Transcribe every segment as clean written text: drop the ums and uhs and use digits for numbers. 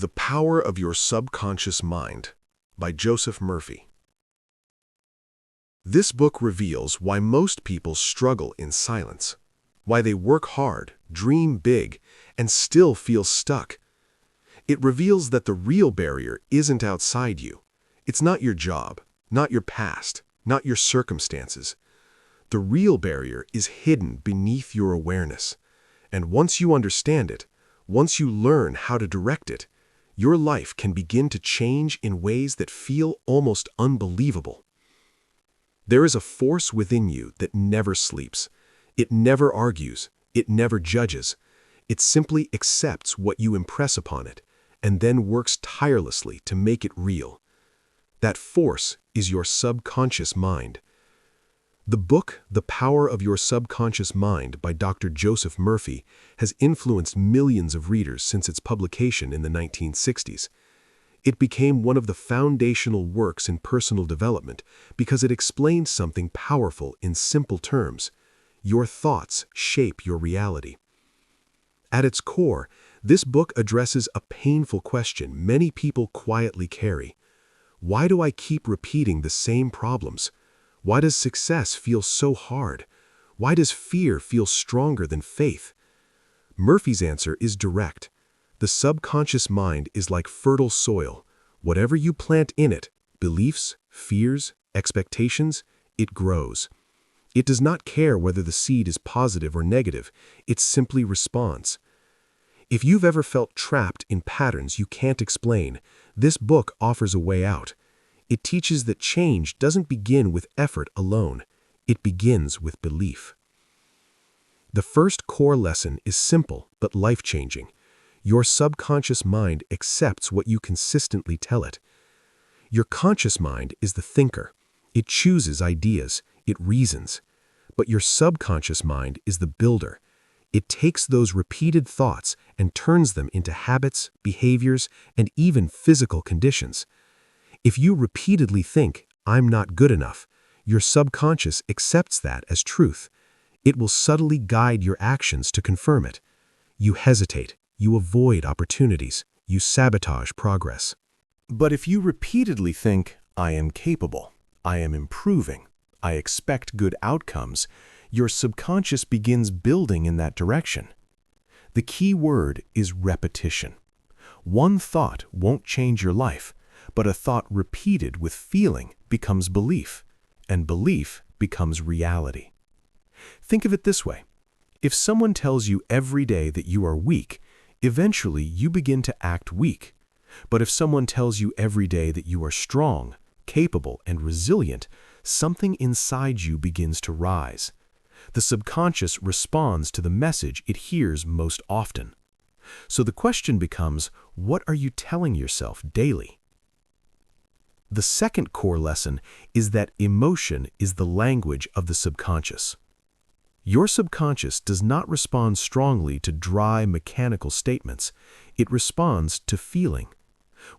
The Power of Your Subconscious Mind by Joseph Murphy. This book reveals why most people struggle in silence, why they work hard, dream big, and still feel stuck. It reveals that the real barrier isn't outside you. It's not your job, not your past, not your circumstances. The real barrier is hidden beneath your awareness. And once you understand it, once you learn how to direct it, your life can begin to change in ways that feel almost unbelievable. There is a force within you that never sleeps. It never argues. It never judges. It simply accepts what you impress upon it, and then works tirelessly to make it real. That force is your subconscious mind. The book, The Power of Your Subconscious Mind by Dr. Joseph Murphy has influenced millions of readers since its publication in the 1960s. It became one of the foundational works in personal development because it explains something powerful in simple terms. Your thoughts shape your reality. At its core, this book addresses a painful question many people quietly carry. Why do I keep repeating the same problems? Why does success feel so hard? Why does fear feel stronger than faith? Murphy's answer is direct. The subconscious mind is like fertile soil. Whatever you plant in it, beliefs, fears, expectations, it grows. It does not care whether the seed is positive or negative. It simply responds. If you've ever felt trapped in patterns you can't explain, this book offers a way out. It teaches that change doesn't begin with effort alone. It begins with belief. The first core lesson is simple but life-changing. Your subconscious mind accepts what you consistently tell it. Your conscious mind is the thinker. It chooses ideas. It reasons. But your subconscious mind is the builder. It takes those repeated thoughts and turns them into habits, behaviors, and even physical conditions. If you repeatedly think, "I'm not good enough," your subconscious accepts that as truth. It will subtly guide your actions to confirm it. You hesitate, you avoid opportunities, you sabotage progress. But if you repeatedly think, "I am capable, I am improving, I expect good outcomes," your subconscious begins building in that direction. The key word is repetition. One thought won't change your life, but a thought repeated with feeling becomes belief, and belief becomes reality. Think of it this way. If someone tells you every day that you are weak, eventually you begin to act weak. But if someone tells you every day that you are strong, capable, and resilient, something inside you begins to rise. The subconscious responds to the message it hears most often. So the question becomes, what are you telling yourself daily? The second core lesson is that emotion is the language of the subconscious. Your subconscious does not respond strongly to dry, mechanical statements. It responds to feeling.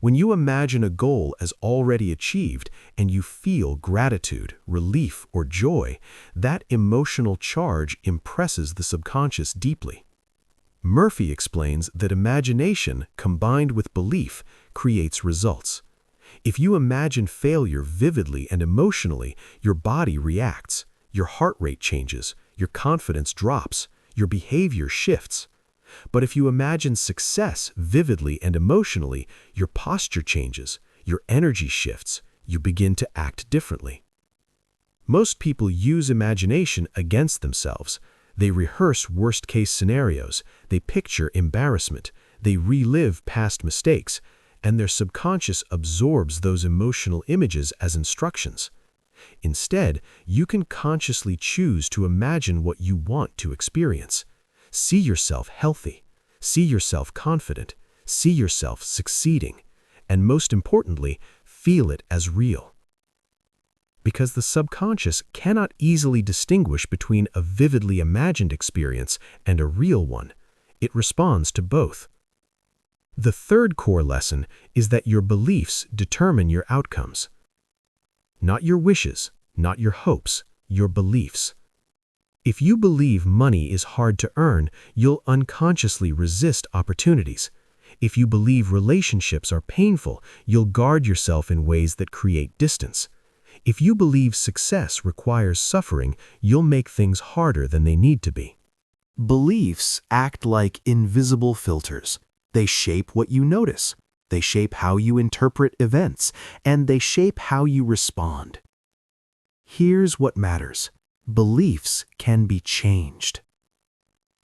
When you imagine a goal as already achieved and you feel gratitude, relief, or joy, that emotional charge impresses the subconscious deeply. Murphy explains that imagination combined with belief creates results. If you imagine failure vividly and emotionally, your body reacts, your heart rate changes, your confidence drops, your behavior shifts. But if you imagine success vividly and emotionally, your posture changes, your energy shifts, you begin to act differently. Most people use imagination against themselves. They rehearse worst-case scenarios, they picture embarrassment, they relive past mistakes, and their subconscious absorbs those emotional images as instructions. Instead, you can consciously choose to imagine what you want to experience. See yourself healthy, see yourself confident, see yourself succeeding, and most importantly, feel it as real. Because the subconscious cannot easily distinguish between a vividly imagined experience and a real one. It responds to both. The third core lesson is that your beliefs determine your outcomes. Not your wishes, not your hopes, your beliefs. If you believe money is hard to earn, you'll unconsciously resist opportunities. If you believe relationships are painful, you'll guard yourself in ways that create distance. If you believe success requires suffering, you'll make things harder than they need to be. Beliefs act like invisible filters. They shape what you notice. They shape how you interpret events, and they shape how you respond. Here's what matters. Beliefs can be changed.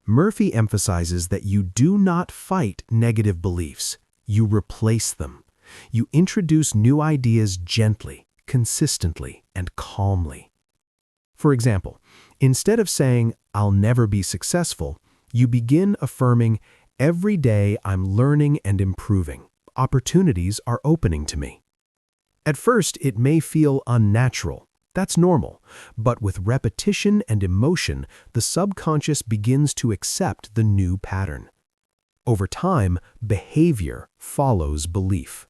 Murphy emphasizes that you do not fight negative beliefs. You replace them. You introduce new ideas gently, consistently, and calmly. For example, instead of saying, "I'll never be successful," you begin affirming, "Every day I'm learning and improving. Opportunities are opening to me." At first, it may feel unnatural. That's normal. But with repetition and emotion, the subconscious begins to accept the new pattern. Over time, behavior follows belief.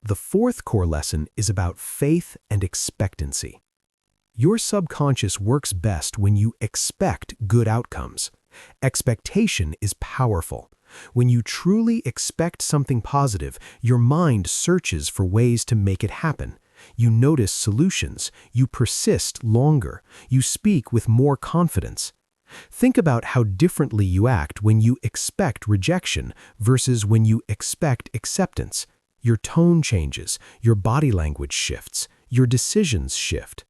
The fourth core lesson is about faith and expectancy. Your subconscious works best when you expect good outcomes. Expectation is powerful. When you truly expect something positive, your mind searches for ways to make it happen. You notice solutions. You persist longer. You speak with more confidence. Think about how differently you act when you expect rejection versus when you expect acceptance. Your tone changes. Your body language shifts. Your decisions shift.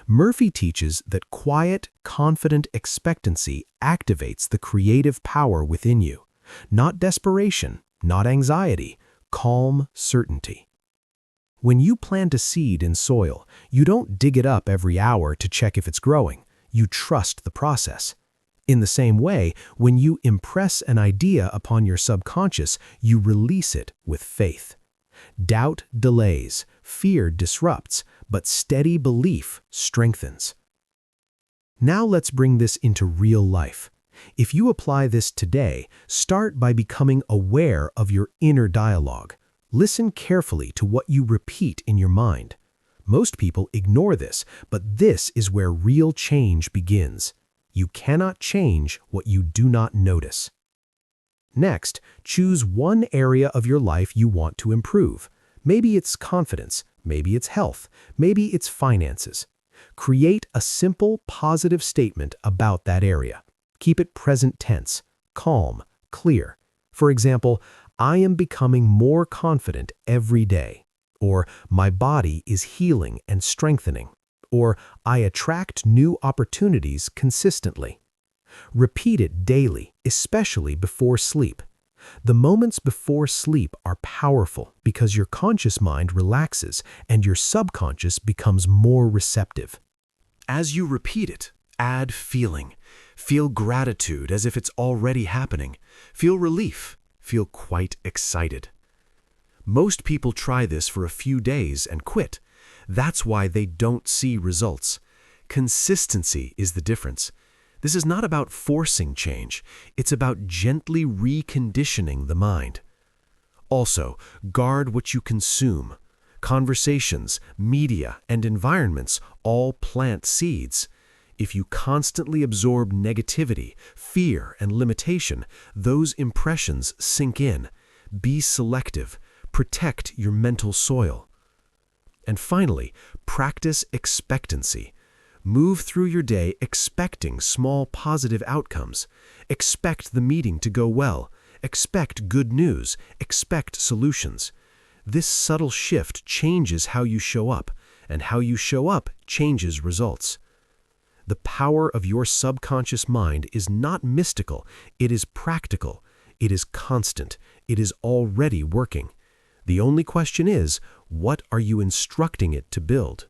Murphy teaches that quiet, confident expectancy activates the creative power within you. Not desperation, not anxiety, calm certainty. When you plant a seed in soil, you don't dig it up every hour to check if it's growing. You trust the process. In the same way, when you impress an idea upon your subconscious, you release it with faith. Doubt delays, fear disrupts, but steady belief strengthens. Now let's bring this into real life. If you apply this today, start by becoming aware of your inner dialogue. Listen carefully to what you repeat in your mind. Most people ignore this, but this is where real change begins. You cannot change what you do not notice. Next, choose one area of your life you want to improve. Maybe it's confidence, maybe it's health, maybe it's finances. Create a simple, positive statement about that area. Keep it present tense, calm, clear. For example, "I am becoming more confident every day," or "My body is healing and strengthening," or "I attract new opportunities consistently." Repeat it daily, especially before sleep. The moments before sleep are powerful because your conscious mind relaxes and your subconscious becomes more receptive. As you repeat it, add feeling. Feel gratitude as if it's already happening. Feel relief. Feel quite excited. Most people try this for a few days and quit. That's why they don't see results. Consistency is the difference. This is not about forcing change. It's about gently reconditioning the mind. Also, guard what you consume. Conversations, media, and environments all plant seeds. If you constantly absorb negativity, fear, and limitation, those impressions sink in. Be selective. Protect your mental soil. And finally, practice expectancy. Move through your day expecting small positive outcomes. Expect the meeting to go well. Expect good news. Expect solutions. This subtle shift changes how you show up, and how you show up changes results. The power of your subconscious mind is not mystical, it is practical, it is constant, it is already working. The only question is, what are you instructing it to build?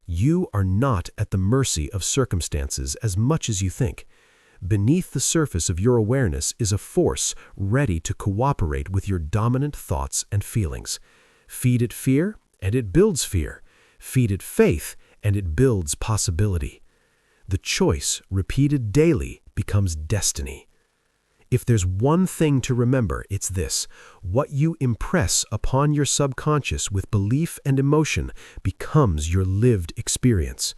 You are not at the mercy of circumstances as much as you think. Beneath the surface of your awareness is a force ready to cooperate with your dominant thoughts and feelings. Feed it fear, and it builds fear. Feed it faith, and it builds possibility. The choice, repeated daily, becomes destiny. If there's one thing to remember, it's this: what you impress upon your subconscious with belief and emotion becomes your lived experience.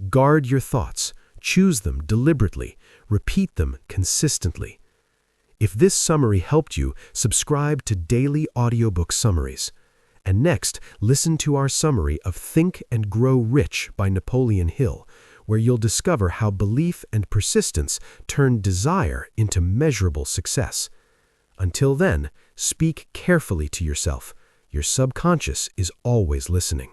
Guard your thoughts, choose them deliberately, repeat them consistently. If this summary helped you, subscribe to Daily Audiobook Summaries. And next, listen to our summary of Think and Grow Rich by Napoleon Hill, where you'll discover how belief and persistence turn desire into measurable success. Until then, speak carefully to yourself. Your subconscious is always listening.